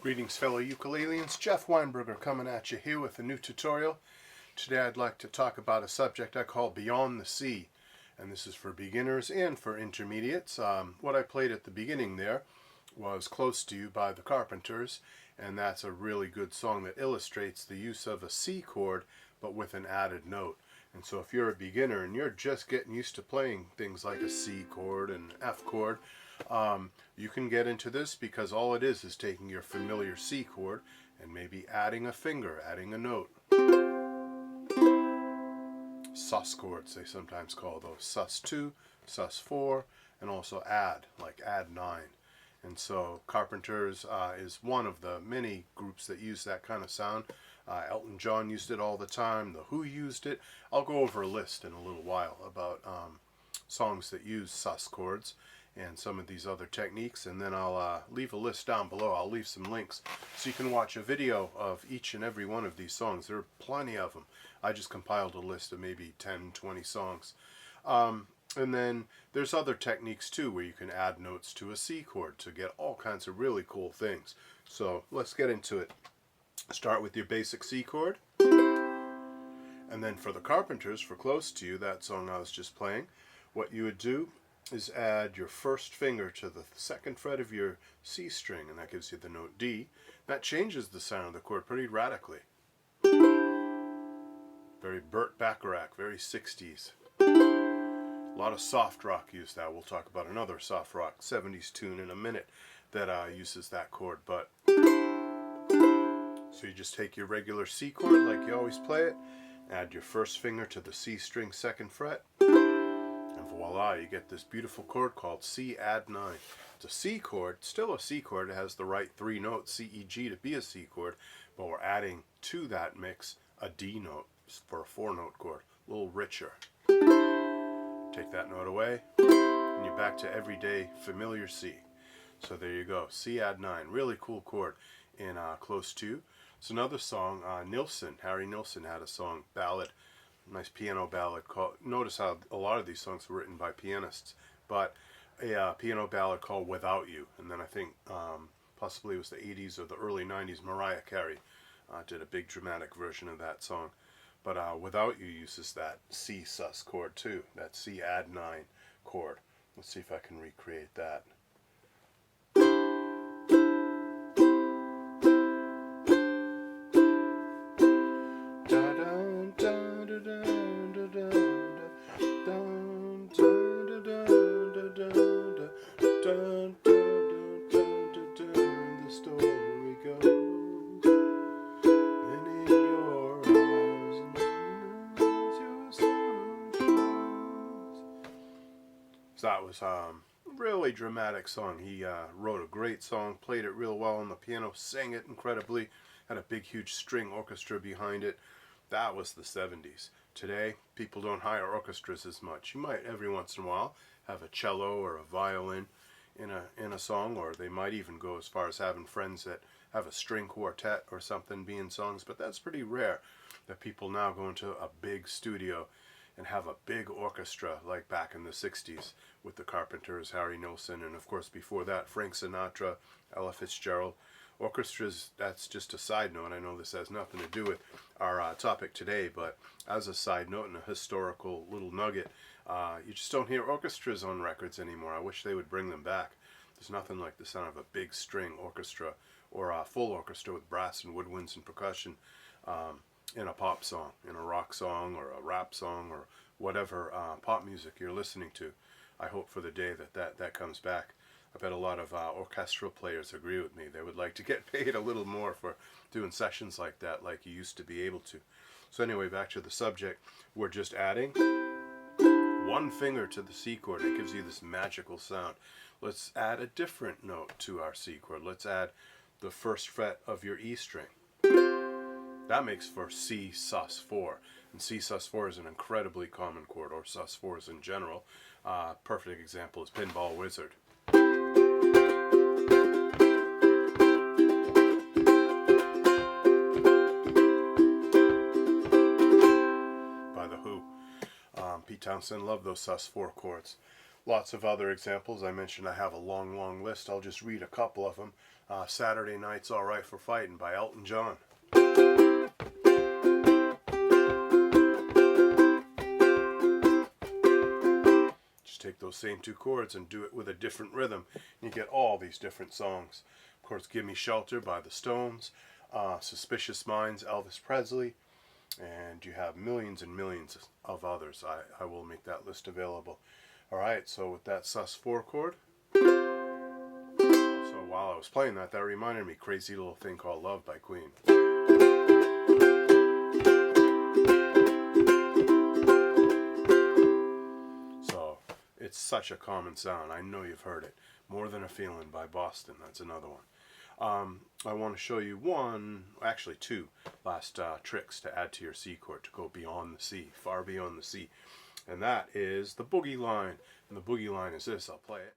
Greetings fellow ukuleleans, Jeff Weinberger coming at you here with a new tutorial. Today I'd like to talk about a subject I call Beyond the Sea, and this is for beginners and for intermediates. What I played at the beginning there was Close to You by the Carpenters, and that's a really good song that illustrates the use of a C chord but with an added note. And so if you're a beginner and you're just getting used to playing things like a C chord and F chord, you can get into this because all it is taking your familiar C chord and maybe adding a finger, adding a note. Sus chords, they sometimes call those. Sus2, Sus4, and also add, like add 9. And so Carpenters is one of the many groups that use that kind of sound. Elton John used it all the time. The Who used it. I'll go over a list in a little while about songs that use sus chords and some of these other techniques, and then I'll leave a list down below. I'll leave some links so you can watch a video of each and every one of these songs. There are plenty of them. I just compiled a list of maybe 10, 20 songs. And then there's other techniques too where you can add notes to a C chord to get all kinds of really cool things. So let's get into it. Start with your basic C chord. And then for the Carpenters, for Close to You, that song I was just playing, what you would do is add your first finger to the second fret of your C string, and that gives you the note D. That changes the sound of the chord pretty radically. Very Burt Bacharach, very 60s. A lot of soft rock used that. We'll talk about another soft rock 70s tune in a minute that uses that chord. But so you just take your regular C chord like you always play it, add your first finger to the C string second fret, and voila, you get this beautiful chord called C add 9. It's a C chord, still a C chord. It has the right three notes, C, E, G, to be a C chord, but we're adding to that mix a D note for a 4-note chord, a little richer. Take that note away, and you're back to everyday familiar C. So there you go, C add 9, really cool chord in Close to You. It's another song, Nilsson, Harry Nilsson had a song, ballad, nice piano ballad called, notice how a lot of these songs were written by pianists, but a piano ballad called Without You. And then I think possibly it was the 80s or the early 90s, Mariah Carey did a big dramatic version of that song. But Without You uses that C sus chord too, that C add 9 chord. Let's see if I can recreate that. So that was a really dramatic song. He wrote a great song, played it real well on the piano, sang it incredibly, had a big huge string orchestra behind it. That was the 70s. Today, people don't hire orchestras as much. You might every once in a while have a cello or a violin in a song, or they might even go as far as having friends that have a string quartet or something be in songs, but that's pretty rare that people now go into a big studio and have a big orchestra like back in the 60s with the Carpenters, Harry Nilsson, and of course before that Frank Sinatra, Ella Fitzgerald. Orchestras, that's just a side note. I know this has nothing to do with our topic today, but as a side note and a historical little nugget, you just don't hear orchestras on records anymore. I wish they would bring them back. There's nothing like the sound of a big string orchestra or a full orchestra with brass and woodwinds and percussion in a pop song, in a rock song or a rap song or whatever pop music you're listening to. I hope for the day that comes back. I bet a lot of orchestral players agree with me. They would like to get paid a little more for doing sessions like that, like you used to be able to. So anyway, back to the subject. We're just adding one finger to the C chord. It gives you this magical sound. Let's add a different note to our C chord. Let's add the first fret of your E string. That makes for C sus4. And C sus4 is an incredibly common chord, or sus4s in general. Perfect example is Pinball Wizard. By The Who. Pete Townsend loved those sus4 chords. Lots of other examples. I mentioned I have a long list. I'll just read a couple of them. Saturday Night's Alright for Fighting by Elton John. Just take those same two chords and do it with a different rhythm. You get all these different songs. Of course, Gimme Shelter by the Stones, Suspicious Minds, Elvis Presley, and you have millions and millions of others. I will make that list available. Alright, so with that sus4 chord. So while I was playing that, that reminded me, Crazy Little Thing Called Love by Queen. So, it's such a common sound. I know you've heard it. More Than a Feeling by Boston, that's another one. I want to show you two last tricks to add to your C chord, to go beyond the C, far beyond the C. And that is the boogie line. And the boogie line is this. I'll play it.